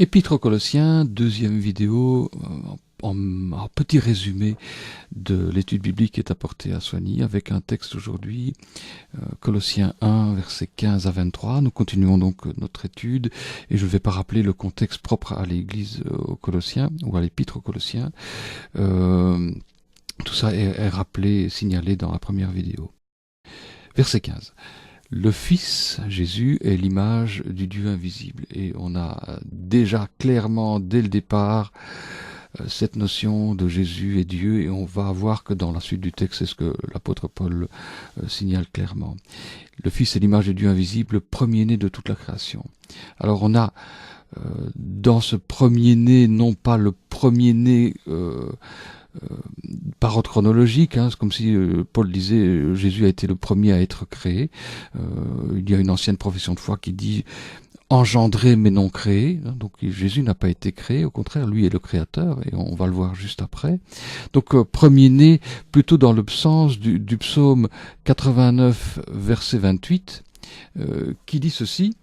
Épître aux Colossiens, deuxième vidéo, en petit résumé de l'étude biblique qui est apportée à Soigny, avec un texte aujourd'hui, Colossiens 1, versets 15 à 23. Nous continuons donc notre étude, et je ne vais pas rappeler le contexte propre à l'église aux Colossiens, ou à l'Épître aux Colossiens. Tout ça est rappelé et signalé dans la première vidéo. Verset 15. Le Fils, Jésus, est l'image du Dieu invisible. Et on a déjà clairement, dès le départ, cette notion de Jésus et Dieu, et on va voir que dans la suite du texte, c'est ce que l'apôtre Paul signale clairement. Le Fils est l'image du Dieu invisible, le premier-né de toute la création. Alors on a dans ce premier-né, non pas le premier-né par ordre chronologique, c'est comme si Paul disait Jésus a été le premier à être créé. Il y a une ancienne profession de foi qui dit engendré mais non créé. Donc Jésus n'a pas été créé, au contraire, lui est le créateur, et on va le voir juste après. Donc premier-né, plutôt dans le sens du psaume 89, verset 28, qui dit ceci: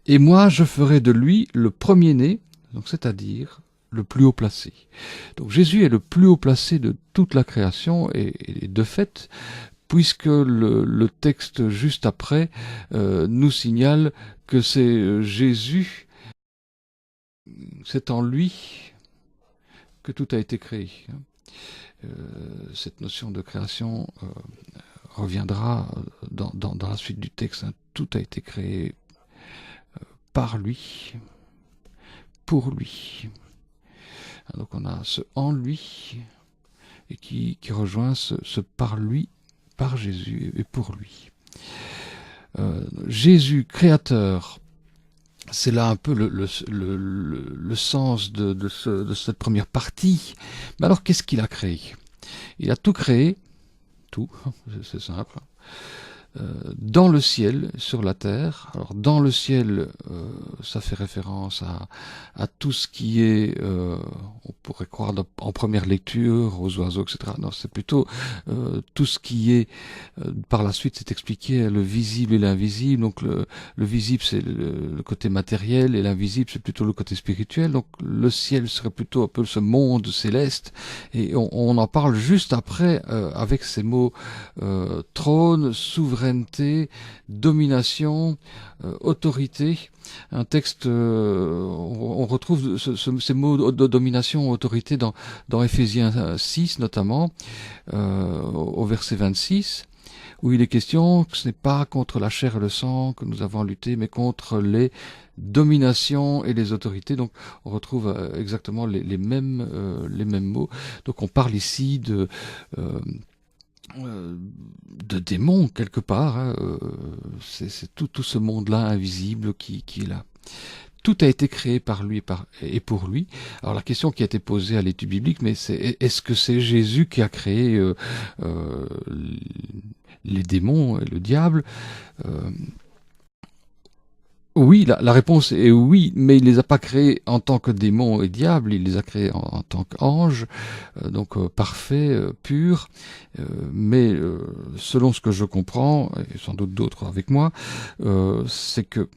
et moi je ferai de lui le premier-né, donc c'est-à-dire le plus haut placé. Donc Jésus est le plus haut placé de toute la création, et de fait, puisque le texte juste après nous signale que c'est Jésus, c'est en lui que tout a été créé. Cette notion de création reviendra dans la suite du texte. Tout a été créé par lui, pour lui. Donc on a ce en lui, et qui rejoint ce par lui, par Jésus et pour lui. Jésus, créateur, c'est là un peu le sens de cette première partie. Mais alors, qu'est-ce qu'il a créé? Il a tout créé, tout, c'est simple, dans le ciel, sur la terre. Alors, dans le ciel, ça fait référence à tout ce qui est, on pourrait croire en première lecture, aux oiseaux, etc. Non, c'est plutôt tout ce qui est, par la suite, c'est expliqué, le visible et l'invisible. Donc, le visible, c'est le côté matériel, et l'invisible, c'est plutôt le côté spirituel. Donc, le ciel serait plutôt un peu ce monde céleste. Et on en parle juste après, avec ces mots trône, souveraineté, domination, autorité. Un texte, on retrouve ces mots de domination, autorité dans Éphésiens 6 notamment, au verset 26, où il est question que ce n'est pas contre la chair et le sang que nous avons lutté, mais contre les dominations et les autorités. Donc on retrouve exactement les mêmes mots. Donc on parle ici de démons quelque part, c'est tout ce monde-là invisible qui est là. Tout a été créé par lui et pour lui. Alors la question qui a été posée à l'étude biblique, mais c'est est-ce que c'est Jésus qui a créé les démons et le diable? Oui, la réponse est oui, mais il les a pas créés en tant que démons et diables, il les a créés en tant qu'anges, donc parfaits, purs, mais selon ce que je comprends, et sans doute d'autres avec moi, c'est que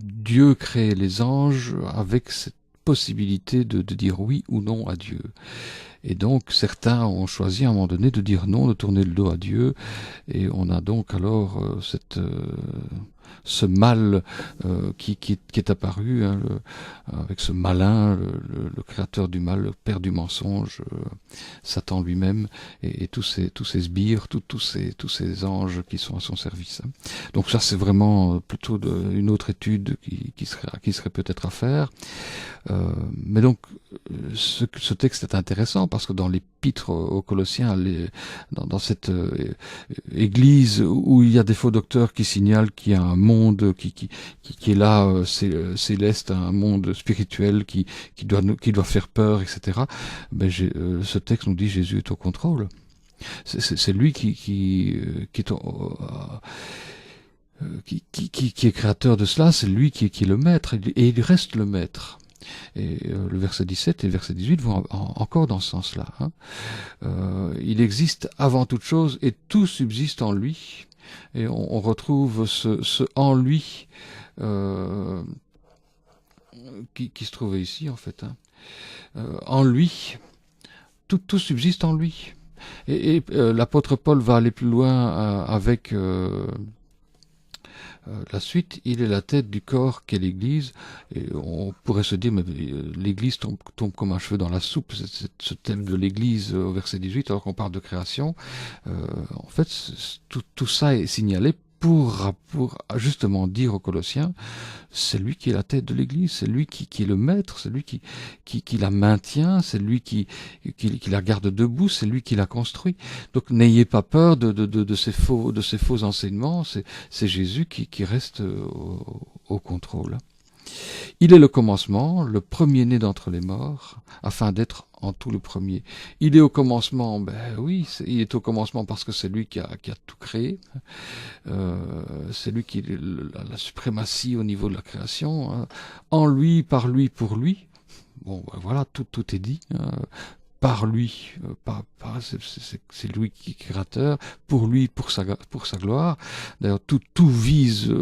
Dieu crée les anges avec cette possibilité de dire oui ou non à Dieu. Et donc certains ont choisi à un moment donné de dire non, de tourner le dos à Dieu, et on a donc alors ce mal qui est apparu, avec ce malin, le créateur du mal, le père du mensonge, Satan lui-même, et tous ces sbires, tous ces anges qui sont à son service. Donc ça, c'est vraiment plutôt une autre étude qui serait peut-être à faire. Mais donc ce texte est intéressant parce que dans l'épître aux Colossiens, dans cette église où il y a des faux docteurs qui signalent qu'il y a un monde qui est là, céleste, un monde spirituel qui doit faire peur, etc. Ben, ce texte nous dit Jésus est au contrôle. C'est lui qui est créateur de cela, c'est lui qui est le maître, et il reste le maître. Et le verset 17 et le verset 18 vont encore dans ce sens-là. Il existe avant toute chose et tout subsiste en lui. Et on retrouve ce en lui qui se trouvait ici, en fait. En lui, tout subsiste en lui. Et l'apôtre Paul va aller plus loin avec la suite. Il est la tête du corps qu'est l'Église. Et on pourrait se dire, mais l'Église tombe comme un cheveu dans la soupe, ce thème de l'Église au verset 18, alors qu'on parle de création. En fait, tout ça est signalé pour justement dire aux Colossiens, c'est lui qui est la tête de l'Église, c'est lui qui est le maître, c'est lui qui la maintient, c'est lui qui la garde debout, c'est lui qui la construit. Donc n'ayez pas peur de ces faux enseignements, c'est Jésus qui reste au contrôle. Il est le commencement, le premier-né d'entre les morts, afin d'être en tout le premier. Il est au commencement, ben oui, il est au commencement parce que c'est lui qui a tout créé. C'est lui qui a la suprématie au niveau de la création. Hein. En lui, par lui, pour lui. Bon, ben voilà, tout est dit. Par lui, c'est lui qui est créateur, pour lui, pour sa gloire. D'ailleurs, tout vise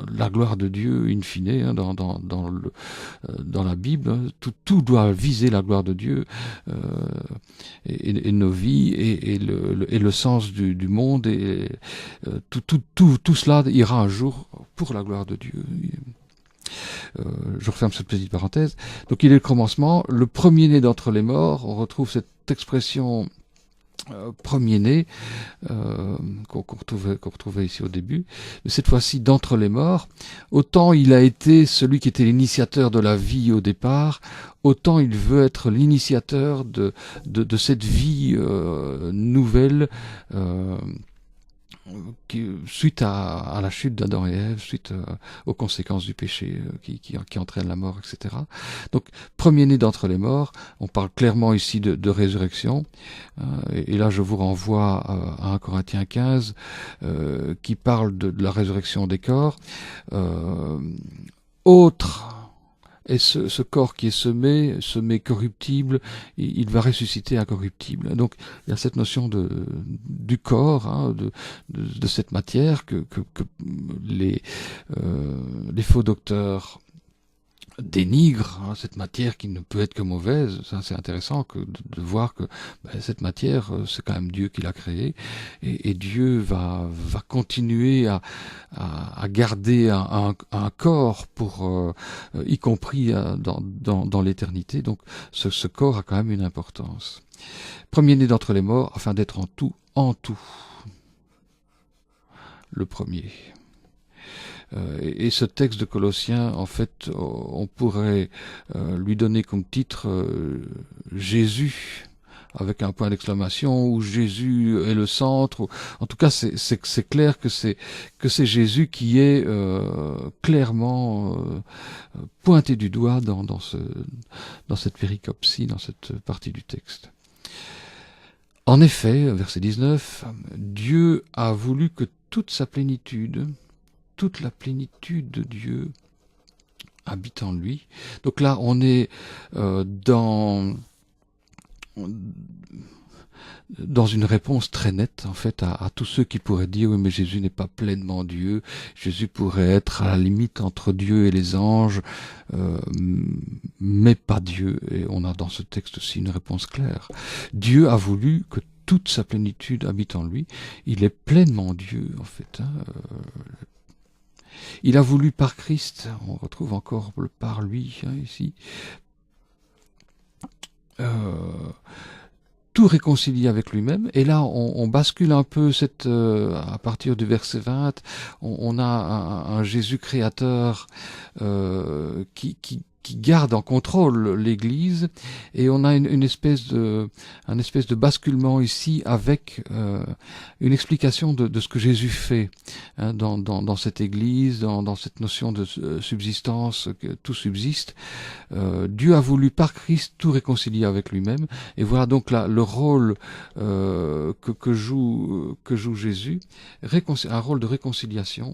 la gloire de Dieu in fine hein, dans la Bible. Hein. Tout doit viser la gloire de Dieu et nos vies et le sens du monde. Et tout cela ira un jour pour la gloire de Dieu. Je referme cette petite parenthèse. Donc il est le commencement, le premier-né d'entre les morts. On retrouve cette expression premier-né qu'on retrouvait ici au début, mais cette fois-ci d'entre les morts. Autant il a été celui qui était l'initiateur de la vie au départ, autant il veut être l'initiateur de cette vie nouvelle suite à la chute d'Adam et Ève, suite aux conséquences du péché qui entraîne la mort, etc. Donc, premier-né d'entre les morts, on parle clairement ici de résurrection, et là je vous renvoie à 1 Corinthiens 15, qui parle de la résurrection des corps. Autre et ce corps qui est semé corruptible, il va ressusciter incorruptible. Donc il y a cette notion du corps, hein, de cette matière que les faux docteurs dénigre hein, cette matière qui ne peut être que mauvaise. Ça, c'est intéressant de voir que cette matière, c'est quand même Dieu qui l'a créée, et Dieu va continuer à garder un corps pour y compris dans l'éternité. Donc ce corps a quand même une importance. Premier-né d'entre les morts, afin d'être en tout, le premier. Et ce texte de Colossiens, en fait, on pourrait lui donner comme titre Jésus, avec un point d'exclamation, où Jésus est le centre. En tout cas, c'est clair que c'est Jésus qui est clairement pointé du doigt dans cette péricope-ci, dans cette partie du texte. En effet, verset 19, Dieu a voulu que toute la plénitude de Dieu habite en lui. Donc là, on est dans une réponse très nette, en fait, à tous ceux qui pourraient dire « Oui, mais Jésus n'est pas pleinement Dieu. Jésus pourrait être à la limite entre Dieu et les anges, mais pas Dieu. » Et on a dans ce texte aussi une réponse claire. Dieu a voulu que toute sa plénitude habite en lui. Il est pleinement Dieu, en fait. Hein, il a voulu par Christ, on retrouve encore le par lui hein, ici, tout réconcilier avec lui-même. Et là, on bascule un peu à partir du verset 20, on a un Jésus créateur qui garde en contrôle l'Église, et on a un espèce de basculement ici avec une explication de ce que Jésus fait hein, dans cette Église, dans cette notion de subsistance, que tout subsiste. Dieu a voulu par Christ tout réconcilier avec lui-même, et voilà donc là le rôle que joue Jésus, un rôle de réconciliation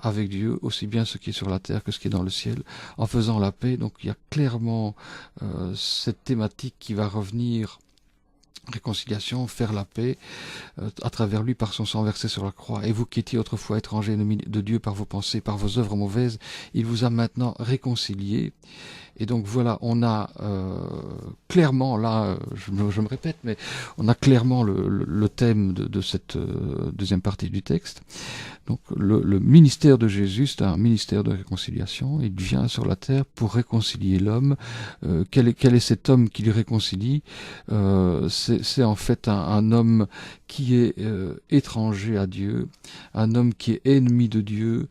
avec Dieu, aussi bien ce qui est sur la terre que ce qui est dans le ciel, en faisant la paix. Donc il y a clairement cette thématique qui va revenir réconciliation, faire la paix à travers lui par son sang versé sur la croix. Et vous qui étiez autrefois étrangers, ennemis de Dieu par vos pensées, par vos œuvres mauvaises, il vous a maintenant réconciliés. Et donc voilà, on a clairement, là, je me répète, mais on a clairement le thème de cette deuxième partie du texte. Donc le ministère de Jésus, c'est un ministère de réconciliation. Il vient sur la terre pour réconcilier l'homme. Quel est cet homme qui lui réconcilie? C'est en fait un homme qui est étranger à Dieu, un homme qui est ennemi de Dieu,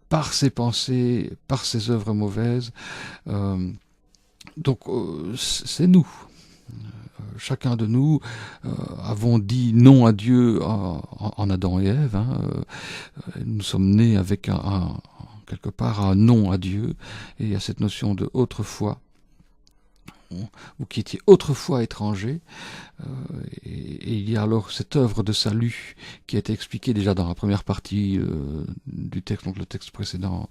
par ses pensées, par ses œuvres mauvaises. Donc c'est nous. Chacun de nous avons dit non à Dieu en Adam et Ève. Nous sommes nés avec quelque part un non à Dieu. Et il y a cette notion de autrefois, ou qui étiez autrefois étrangers. Et il y a alors cette œuvre de salut qui a été expliquée déjà dans la première partie du texte, donc le texte précédent,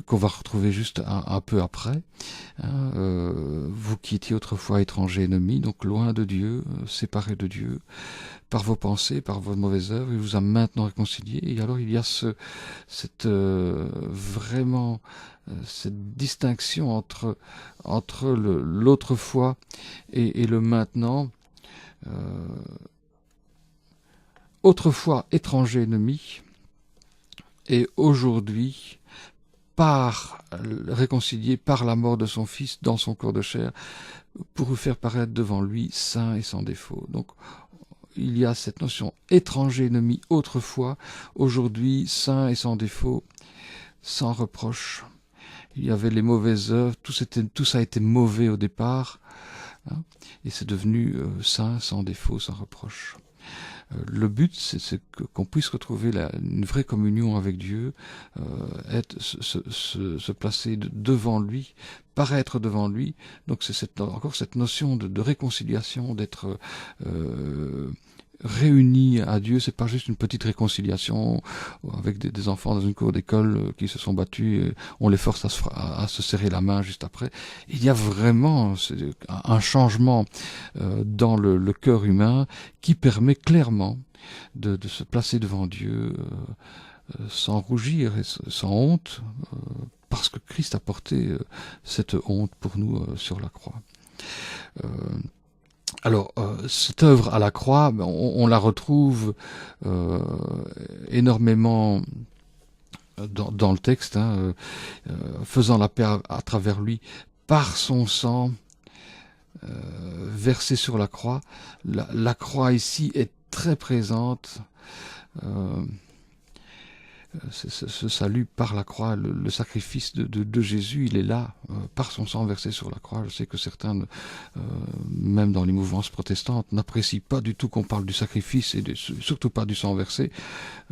qu'on va retrouver juste un peu après. Vous qui étiez autrefois étrangers, ennemis, donc loin de Dieu, séparés de Dieu, par vos pensées, par vos mauvaises œuvres, il vous a maintenant réconciliés. Et alors il y a vraiment cette distinction entre l'autrefois et le maintenant. Autrefois étranger ennemi, et aujourd'hui réconcilié par la mort de son Fils dans son corps de chair, pour vous faire paraître devant lui saint et sans défaut. Donc il y a cette notion étranger ennemi autrefois, aujourd'hui saint et sans défaut, sans reproche. Il y avait les mauvaises œuvres, tout ça a été mauvais au départ, et c'est devenu saint, sans défaut, sans reproche. Le but, c'est qu'on puisse retrouver une vraie communion avec Dieu, se placer devant lui, paraître devant lui. Donc c'est encore cette notion de réconciliation, d'être réunis à Dieu. C'est pas juste une petite réconciliation avec des enfants dans une cour d'école qui se sont battus, et on les force à se serrer la main juste après. Il y a vraiment un changement dans le cœur humain qui permet clairement de se placer devant Dieu sans rougir et sans honte, parce que Christ a porté cette honte pour nous sur la croix. Alors, cette œuvre à la croix, on la retrouve énormément dans le texte, faisant la paix à travers lui par son sang versé sur la croix. La croix ici est très présente. Ce salut par la croix, le sacrifice de Jésus, il est là, par son sang versé sur la croix. Je sais que certains, même dans les mouvances protestantes, n'apprécient pas du tout qu'on parle du sacrifice et surtout pas du sang versé.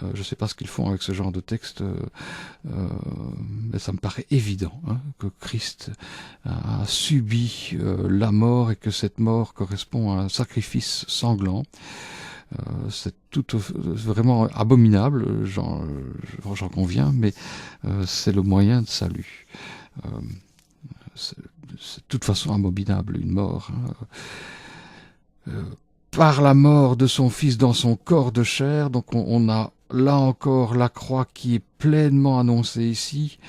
Je ne sais pas ce qu'ils font avec ce genre de texte, mais ça me paraît évident que Christ a subi la mort et que cette mort correspond à un sacrifice sanglant. C'est tout vraiment abominable, j'en conviens, mais c'est le moyen de salut. C'est de toute façon abominable, une mort. Par la mort de son Fils dans son corps de chair, donc on a là encore la croix qui est pleinement annoncée ici,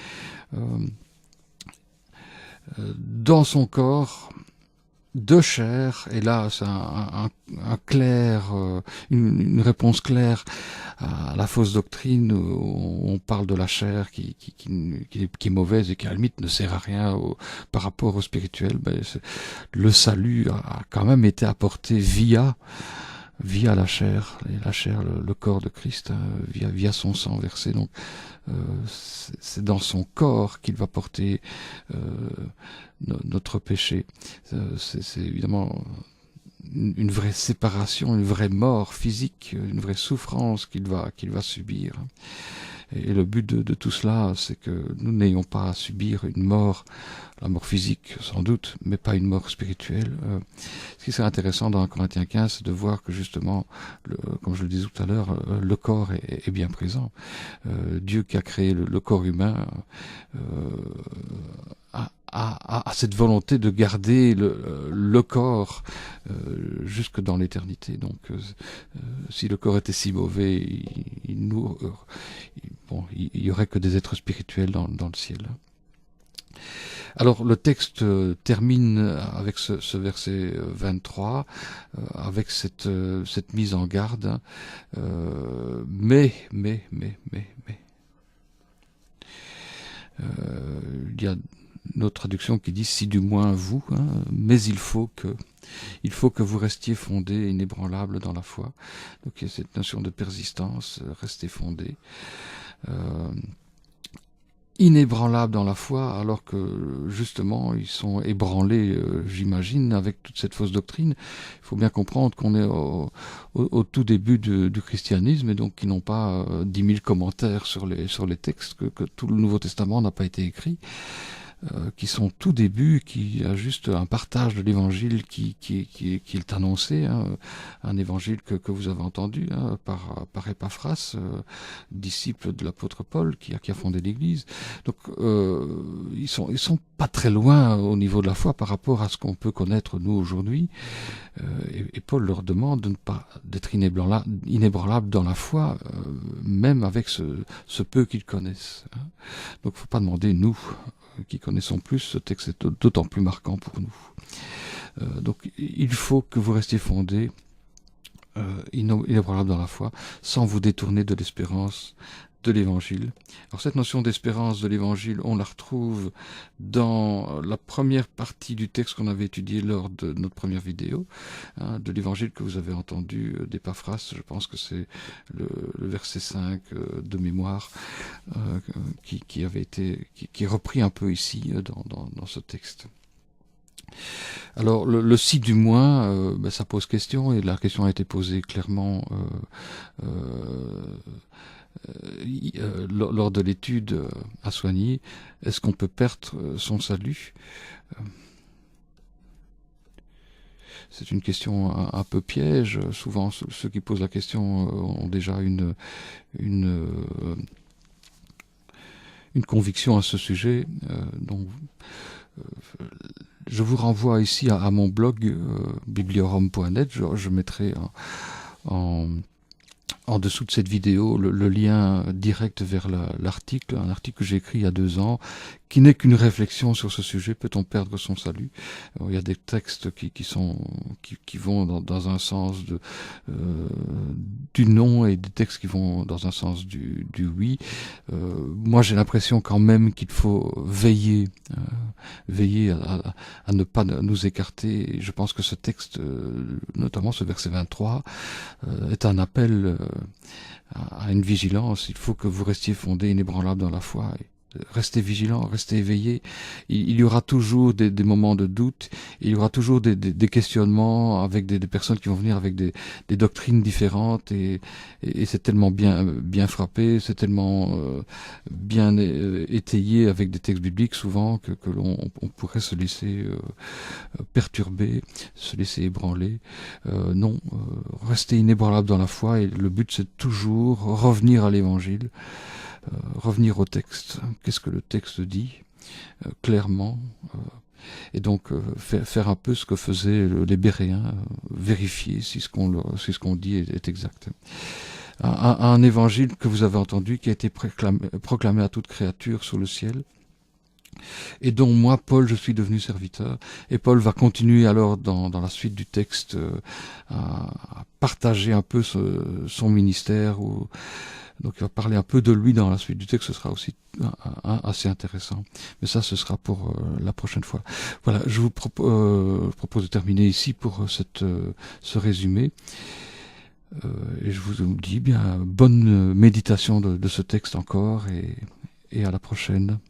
dans son corps de chair, et là c'est un clair, une réponse claire à la fausse doctrine où on parle de la chair qui est mauvaise et qui à la limite ne sert à rien par rapport au spirituel. Le salut a quand même été apporté via la chair, le corps de Christ, via son sang versé. Donc c'est dans son corps qu'il va porter notre péché. C'est évidemment une vraie séparation, une vraie mort physique, une vraie souffrance qu'il va subir. Et le but de tout cela, c'est que nous n'ayons pas à subir une mort, la mort physique sans doute, mais pas une mort spirituelle. Ce qui serait intéressant dans 1 Corinthiens 15, c'est de voir que justement, comme je le disais tout à l'heure, le corps est bien présent. Dieu qui a créé le corps humain à cette volonté de garder le corps jusque dans l'éternité. Donc, si le corps était si mauvais, il y aurait que des êtres spirituels dans le ciel. Alors le texte termine avec ce verset 23, avec cette mise en garde. Mais. Il y a une autre traduction qui dit si du moins vous, mais il faut que vous restiez fondés, inébranlables dans la foi. Donc il y a cette notion de persistance, rester fondé. Inébranlables dans la foi, alors que justement ils sont ébranlés, j'imagine, avec toute cette fausse doctrine. Il faut bien comprendre qu'on est au tout début du christianisme, et donc qu'ils n'ont pas 10 000 commentaires sur les textes, que tout le Nouveau Testament n'a pas été écrit, qui sont tout début, qui a juste un partage de l'évangile qui est annoncé, un évangile que vous avez entendu par Épaphras, disciple de l'apôtre Paul qui a fondé l'Église. Donc ils sont pas très loin au niveau de la foi par rapport à ce qu'on peut connaître nous aujourd'hui. Et Paul leur demande d'être inébranlables dans la foi, même avec ce peu qu'ils connaissent. Donc faut pas demander nous qui connaissons plus, ce texte est d'autant plus marquant pour nous. Donc il faut que vous restiez fondés, inébranlables dans la foi, sans vous détourner de l'espérance de l'évangile. Alors cette notion d'espérance de l'évangile, on la retrouve dans la première partie du texte qu'on avait étudié lors de notre première vidéo, de l'évangile que vous avez entendu d'Épaphras. Je pense que c'est le verset 5 de mémoire qui est repris un peu ici dans ce texte. Alors le si du moins, ça pose question, et la question a été posée clairement lors de l'étude à soigner. Est-ce qu'on peut perdre son salut? C'est une question un peu piège. Souvent ceux qui posent la question ont déjà une conviction à ce sujet. Donc je vous renvoie ici à mon blog bibliorum.net. Je mettrai en dessous de cette vidéo le lien direct vers l'article, un article que j'ai écrit il y a 2 ans, qui n'est qu'une réflexion sur ce sujet. Peut-on perdre son salut? Alors, il y a des textes qui vont dans un sens du non, et des textes qui vont dans un sens du oui. Moi j'ai l'impression quand même qu'il faut veiller à ne pas nous écarter. Et je pense que ce texte, notamment ce verset 23, est un appel à une vigilance. Il faut que vous restiez fondés, inébranlables dans la foi. Restez vigilants, restez éveillés. Il y aura toujours des moments de doute, il y aura toujours des questionnements avec des personnes qui vont venir avec des doctrines différentes, et c'est tellement bien frappé, c'est tellement bien étayé avec des textes bibliques souvent que on pourrait se laisser perturber, se laisser ébranler. Non, restez inébranlables dans la foi, et le but c'est toujours revenir à l'évangile. Revenir au texte. Qu'est-ce que le texte dit clairement, et donc faire un peu ce que faisaient les Béréens, vérifier si ce qu'on dit est exact. Un évangile que vous avez entendu, qui a été proclamé à toute créature sous le ciel, et dont moi, Paul, je suis devenu serviteur. Et Paul va continuer alors dans la suite du texte à partager un peu son ministère. Donc il va parler un peu de lui dans la suite du texte. Ce sera aussi assez intéressant. Mais ça, ce sera pour la prochaine fois. Voilà, je vous propose de terminer ici pour ce résumé. Et je vous dis bien bonne méditation de ce texte encore, et à la prochaine.